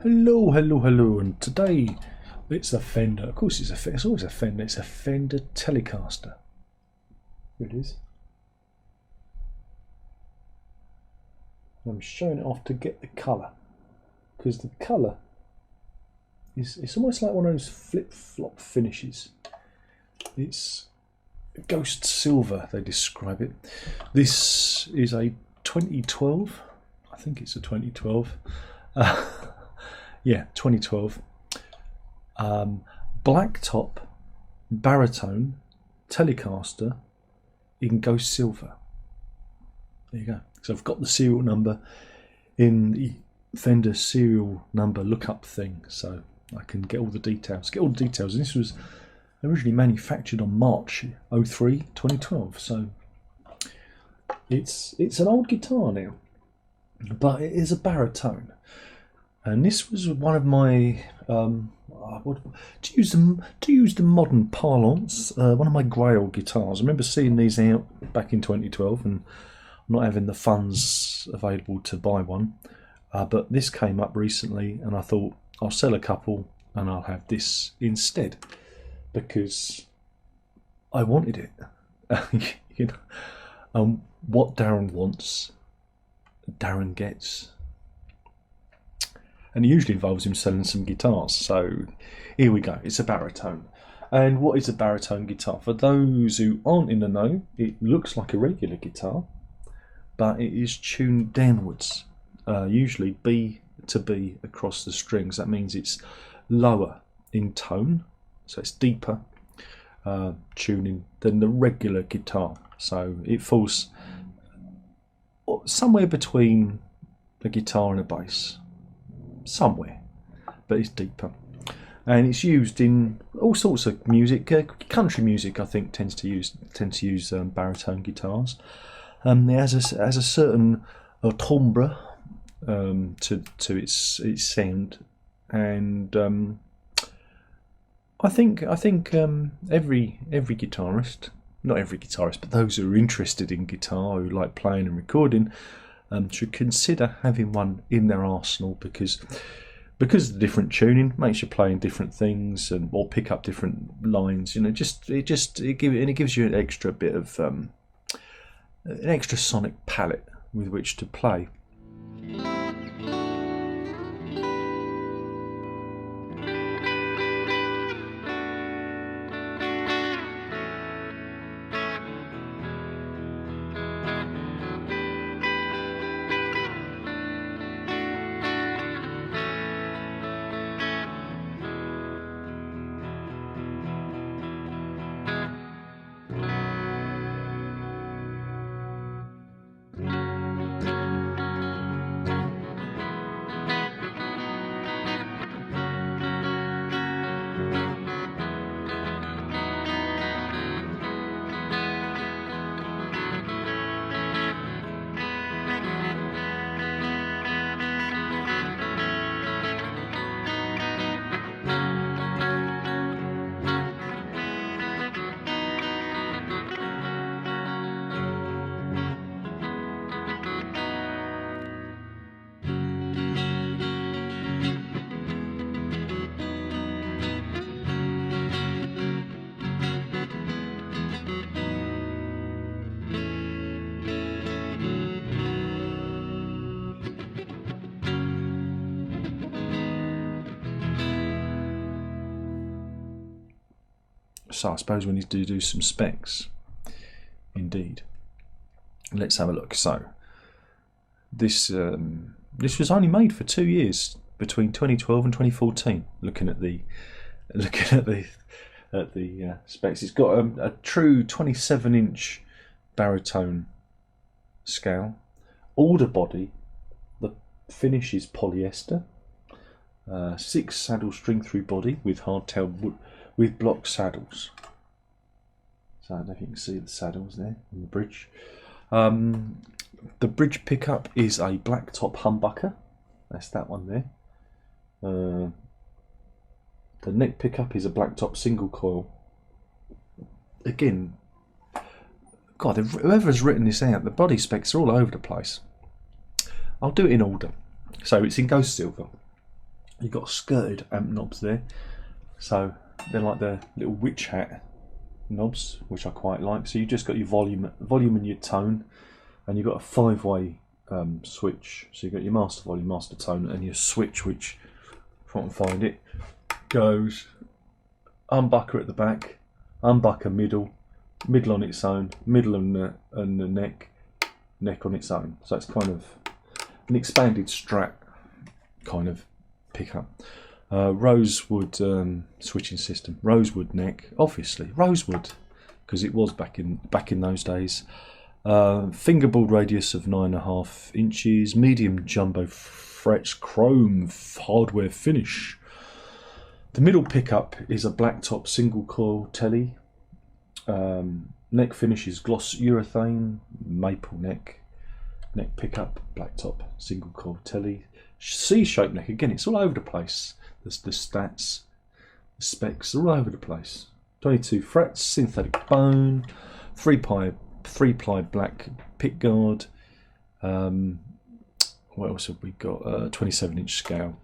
Hello, hello, hello, and today it's a Fender. Of course, it's always a Fender. It's a Fender Telecaster. Here it is. I'm showing it off to get the colour, because the colour it's almost like one of those flip-flop finishes. It's ghost silver, they describe it. This is a 2012. I think it's a 2012. Yeah, 2012. Blacktop Baritone Telecaster in ghost silver. There you go. So I've got the serial number in the Fender serial number lookup thing, so I can get all the details. And this was originally manufactured on March 03, 2012. So it's an old guitar now, but it is a baritone. And this was one of my, to use the modern parlance, one of my grey old guitars. I remember seeing these out back in 2012 and not having the funds available to buy one. But this came up recently and I thought I'll sell a couple and I'll have this instead because I wanted it. You know, what Darren wants, Darren gets. And it usually involves him selling some guitars. So here we go. It's a baritone. And what is a baritone guitar? For those who aren't in the know, it looks like a regular guitar, but it is tuned downwards, usually B to B across the strings. That means it's lower in tone, so it's deeper tuning than the regular guitar. So it falls somewhere between a guitar and a bass. Somewhere, but it's deeper, and it's used in all sorts of music. Country music, I think, tends to use baritone guitars. It has a certain timbre to its sound, and I think every guitarist, not every guitarist, but those who are interested in guitar, who like playing and recording, should consider having one in their arsenal because of the different tuning makes you play in different things or pick up different lines. You know, it gives you an extra bit of an extra sonic palette with which to play. So I suppose we need to do some specs. Indeed. Let's have a look. So this was only made for 2 years, between 2012 and 2014. Looking at the specs, it's got a true 27-inch baritone scale. Alder body. The finish is polyester. 6 saddle string through body with hardtail wood. With block saddles. So I don't know if you can see the saddles there on the bridge. The bridge pickup is a Blacktop humbucker. That's that one there. The neck pickup is a Blacktop single coil. Again, God, whoever's written this out, the body specs are all over the place. I'll do it in order. So it's in ghost silver. You've got skirted amp knobs there, so they're like the little witch hat knobs, which I quite like. So you just got your volume and your tone, and you've got a 5-way switch. So you've got your master volume, master tone, and your switch, which, if I can find it, goes humbucker at the back, humbucker middle on its own, middle and the neck on its own. So it's kind of an expanded Strat kind of pickup. Rosewood switching system, rosewood neck, obviously rosewood, because it was back in those days. Fingerboard radius of 9.5 inches, medium jumbo frets, chrome hardware finish. The middle pickup is a Blacktop single coil telly. Neck finish is gloss urethane, maple neck pickup, Blacktop single coil telly. C-shaped neck, again, it's all over the place. The stats, the specs, are all over the place. 22 frets, synthetic bone, 3-ply black pick guard. What else have we got? 27-inch scale.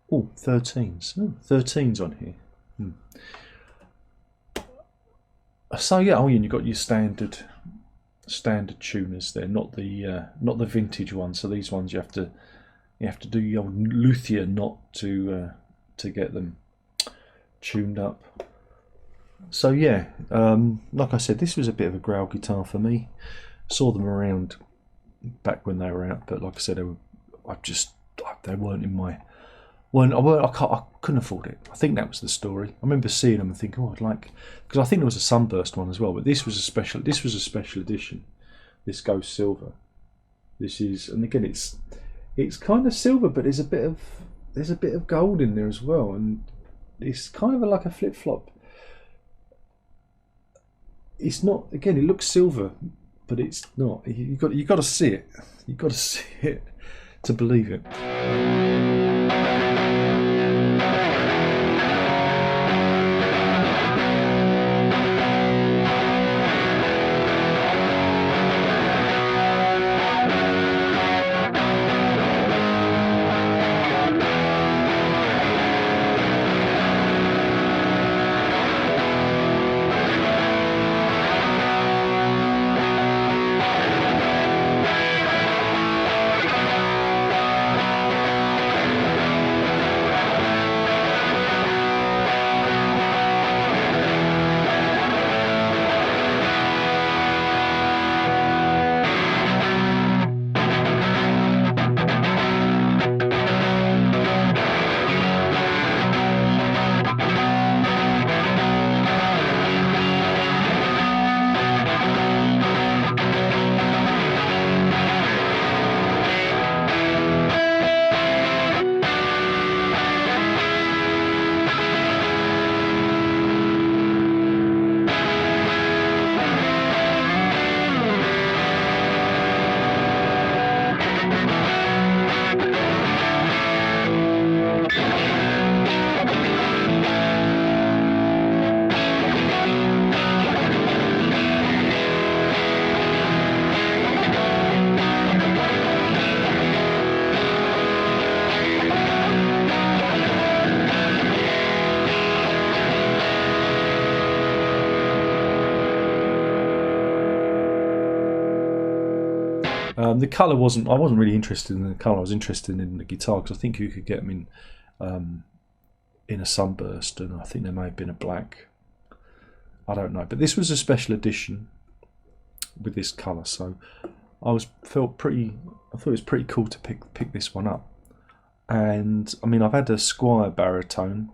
Oh, 13s. Oh, 13s on here. So yeah, and you've got your standard tuners there, not the vintage ones. So these ones you have to do your luthier knot to get them tuned up. So yeah, like I said, this was a bit of a growl guitar for me. Saw them around back when they were out, but like I said, they weren't in my. I couldn't afford it. I think that was the story. I remember seeing them and thinking, oh, I'd like, because I think there was a sunburst one as well, but this was a special edition. This Ghost Silver. This is, and again, it's kind of silver, but there's a bit of gold in there as well, and it's kind of like a flip flop. It's not, again, it looks silver, but it's not. You got to see it. You've got to see it to believe it. The colour wasn't. I wasn't really interested in the colour. I was interested in the guitar because I think you could get them in a sunburst, and I think there may have been a black. I don't know, but this was a special edition with this colour, so I thought it was pretty cool to pick this one up. And I mean, I've had a Squire Baritone,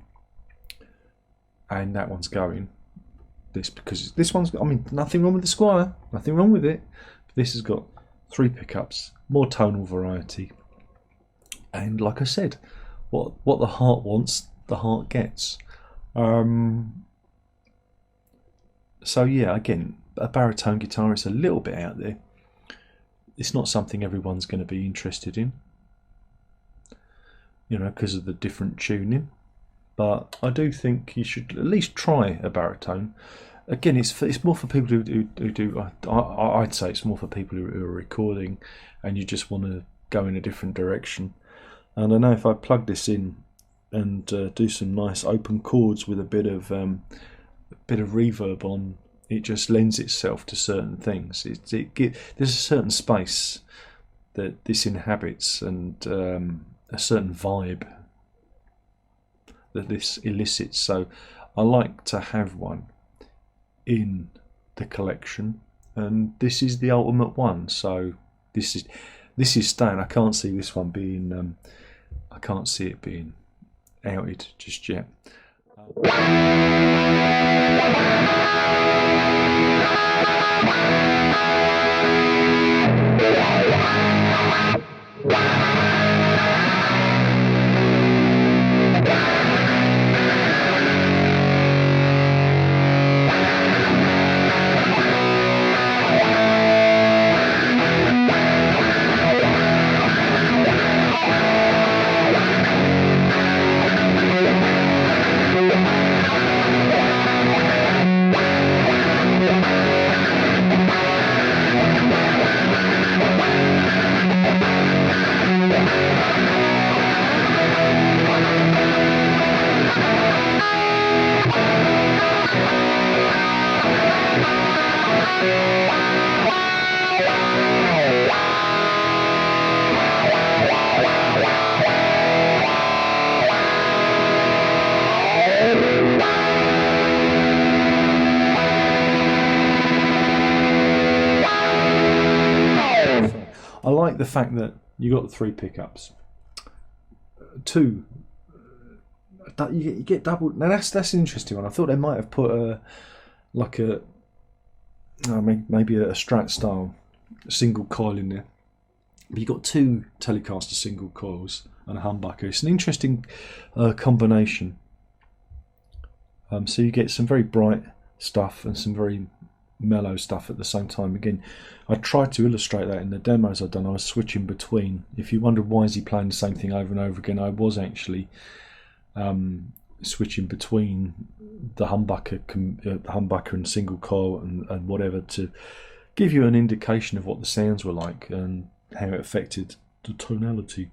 and that one's going. Because this one's, I mean, nothing wrong with the Squire, nothing wrong with it. This has got 3 pickups, more tonal variety, and like I said, what the heart wants, the heart gets. So yeah, again, a baritone guitar is a little bit out there. It's not something everyone's going to be interested in, you know, because of the different tuning. But I do think you should at least try a baritone. Again, it's more for people who do. I'd say it's more for people who are recording, and you just want to go in a different direction. And I know if I plug this in and do some nice open chords with a bit of reverb on, it just lends itself to certain things. There's a certain space that this inhabits, and a certain vibe that this elicits. So I like to have one in the collection, and this is the ultimate one. So this is staying. I can't see this one being I can't see it being outed just yet. I like the fact that you got 3 pickups. 2, you get double. Now that's an interesting one. I thought they might have put maybe a Strat style single coil in there. But you got 2 Telecaster single coils and a humbucker. It's an interesting combination. So you get some very bright stuff and some very mellow stuff at the same time. Again, I tried to illustrate that in the demos I've done. I was switching between. If you wondered why is he playing the same thing over and over again, I was actually switching between the humbucker and single coil and whatever, to give you an indication of what the sounds were like and how it affected the tonality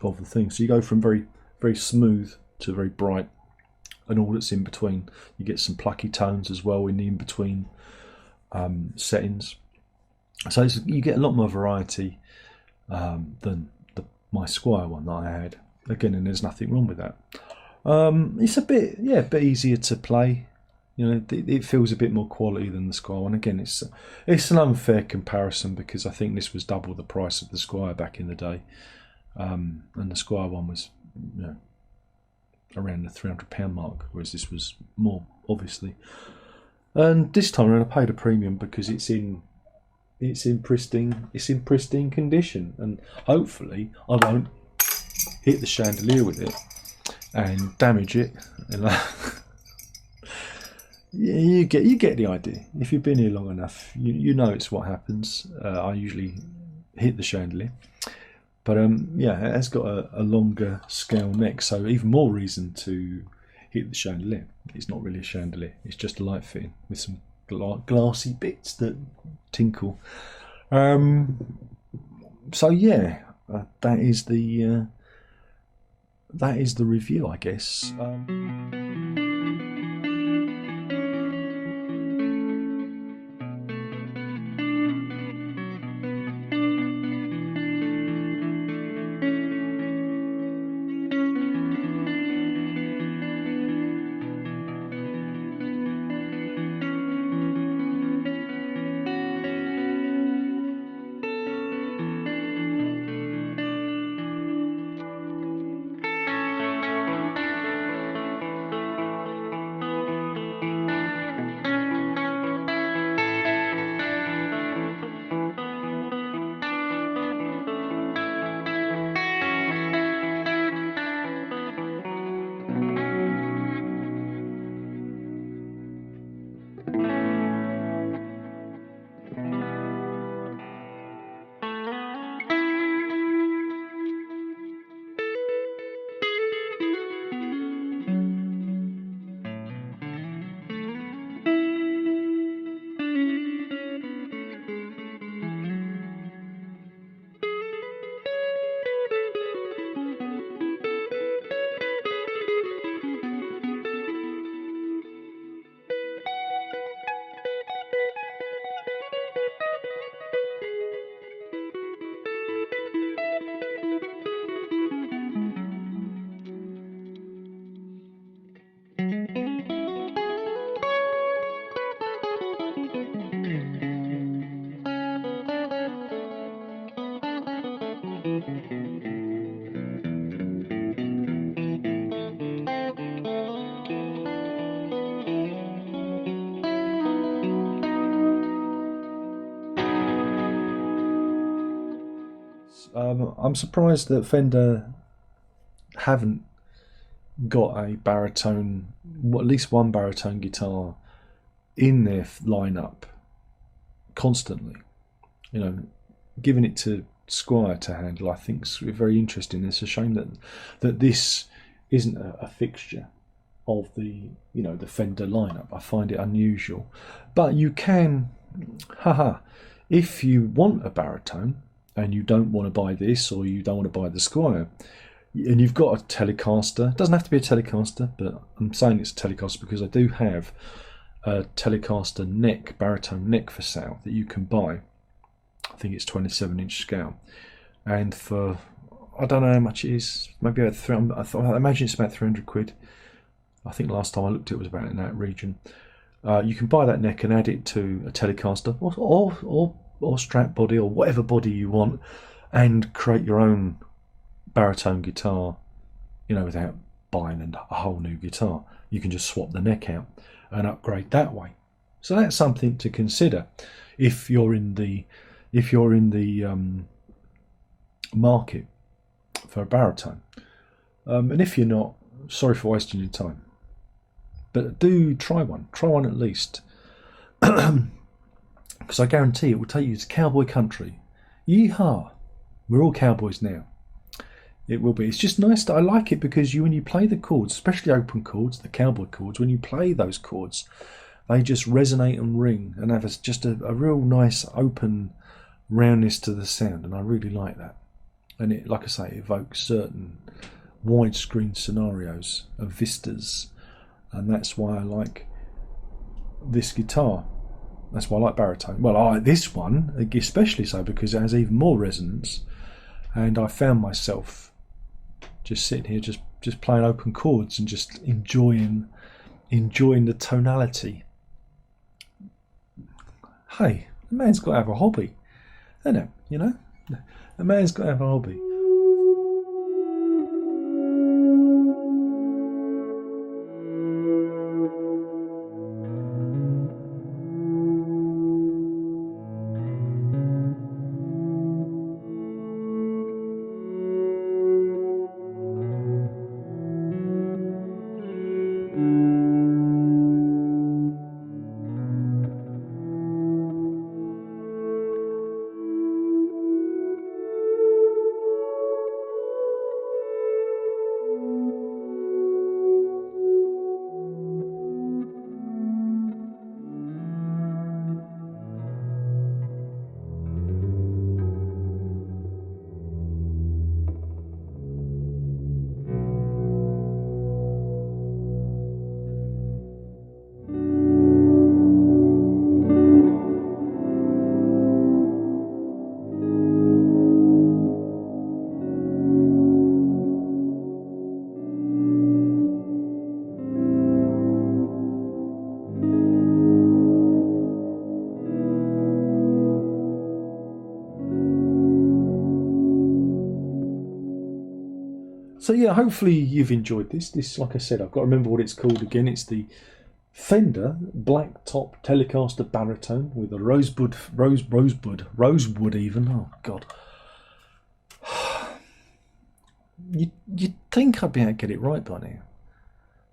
of the thing. So you go from very, very smooth to very bright, and all that's in between. You get some plucky tones as well in the in-between settings. So you get a lot more variety than my Squire one that I had. Again, and there's nothing wrong with that. It's a bit easier to play. You know, it feels a bit more quality than the Squire one. Again, it's an unfair comparison because I think this was double the price of the Squire back in the day, and the Squire one was, you know, around the £300 mark, whereas this was more, obviously. And this time around, I paid a premium because it's in pristine condition, and hopefully I won't hit the chandelier with it and damage it. Yeah, you get the idea. If you've been here long enough, you know it's what happens. I usually hit the chandelier, but yeah, it has got a longer scale neck, so even more reason to hit the chandelier. It's not really a chandelier; it's just a light fitting with some glassy bits that tinkle. So yeah, that is the review, I guess. I'm surprised that Fender haven't got a baritone, well, at least one baritone guitar in their lineup constantly. You know, giving it to Squire to handle, I think, is very interesting. It's a shame that this isn't a fixture of the the Fender lineup. I find it unusual, but you can, if you want a baritone and you don't want to buy this, or you don't want to buy the Squire, and you've got a Telecaster. It doesn't have to be a Telecaster, but I'm saying it's a Telecaster because I do have a Telecaster neck, baritone neck for sale that you can buy. I think it's 27-inch scale, and for, I don't know how much it is, maybe about I imagine it's about 300 quid. I think last time I looked it was about in that region. You can buy that neck and add it to a Telecaster or strap body or whatever body you want, and create your own baritone guitar, without buying a whole new guitar. You can just swap the neck out and upgrade that way. So that's something to consider if you're in the market for a baritone. And if you're not, sorry for wasting your time. But do try one at least. Because I guarantee it will take you to cowboy country. Yeehaw! We're all cowboys now. It will be. It's just nice that I like it because when you play the chords, especially open chords, the cowboy chords, when you play those chords, they just resonate and ring and have just a real nice open roundness to the sound, and I really like that. And it, like I say, evokes certain widescreen scenarios and vistas, and that's why I like this guitar. That's why I like baritone. Well, I like this one especially so because it has even more resonance, and I found myself just sitting here just playing open chords and just enjoying the tonality. Hey, the man's got to have a hobby, isn't it? A man's got to have a hobby. So yeah, hopefully you've enjoyed this. This, like I said, I've got to remember what it's called again. It's the Fender Blacktop Telecaster Baritone with a rosewood even. Oh God. You'd think I'd be able to get it right by now.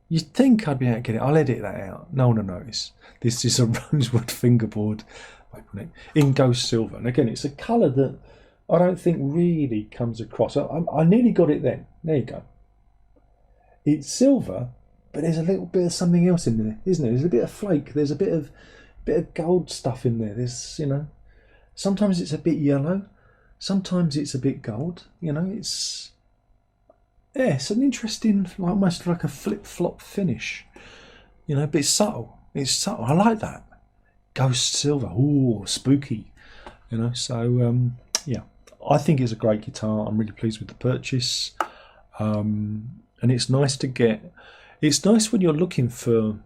You'd think I'd be able to get it. I'll edit that out. No one will notice. This is a rosewood fingerboard in ghost silver. And again, it's a colour that I don't think really comes across. I nearly got it then. There you go. It's silver, but there's a little bit of something else in there, isn't there? There's a bit of flake. There's a bit of gold stuff in there. There's, you know, sometimes it's a bit yellow. Sometimes it's a bit gold. You know, it's an interesting, almost like a flip-flop finish. You know, but it's subtle. It's subtle. I like that. Ghost silver. Ooh, spooky. You know, so yeah, I think it's a great guitar. I'm really pleased with the purchase. And it's nice to get. It's nice when you're looking for.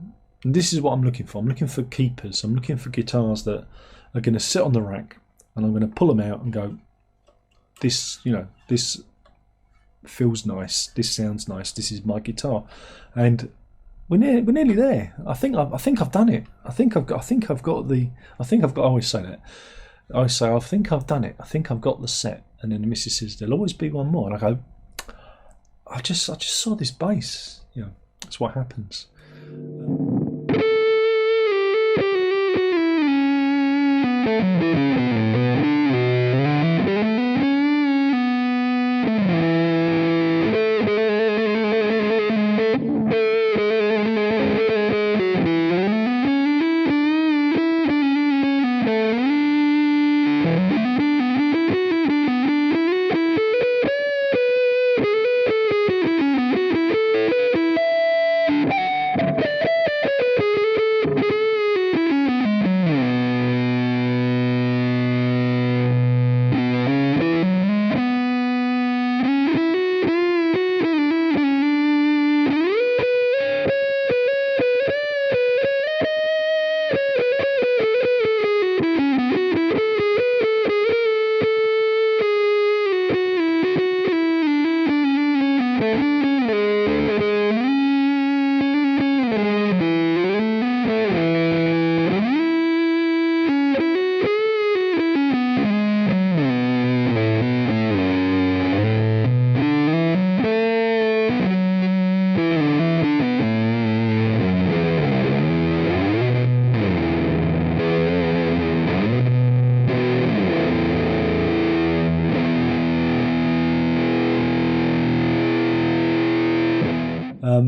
And this is what I'm looking for. I'm looking for keepers. I'm looking for guitars that are going to sit on the rack, and I'm going to pull them out and go, this, you know, this feels nice. This sounds nice. This is my guitar, and we're nearly there. I think I've done it. I think I've got. I always say that. I always say I think I've done it. I think I've got the set, and then the missus says there'll always be one more, and I go, I just saw this bass. You know, that's what happens.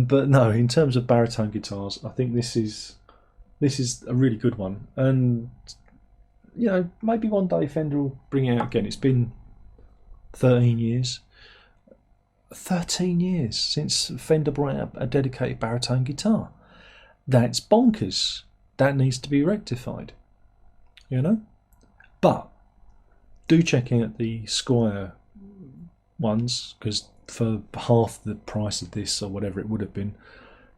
But no, in terms of baritone guitars, I think this is a really good one. And you know, maybe one day Fender will bring it out again. It's been 13 years. 13 years since Fender brought out a dedicated baritone guitar. That's bonkers. That needs to be rectified. You know? But do check out the Squire ones, because for half the price of this, or whatever it would have been,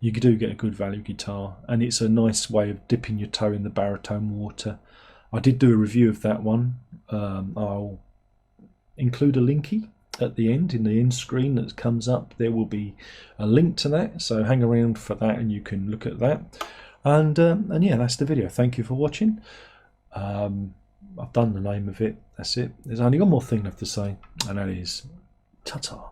you do get a good value guitar, and it's a nice way of dipping your toe in the baritone water. I did do a review of that one. I'll include a linky at the end, in the end screen that comes up. There will be a link to that, so hang around for that and you can look at that. And yeah, that's the video. Thank you for watching. I've done the name of it. That's it. There's only one more thing left to say, and that is ta-ta.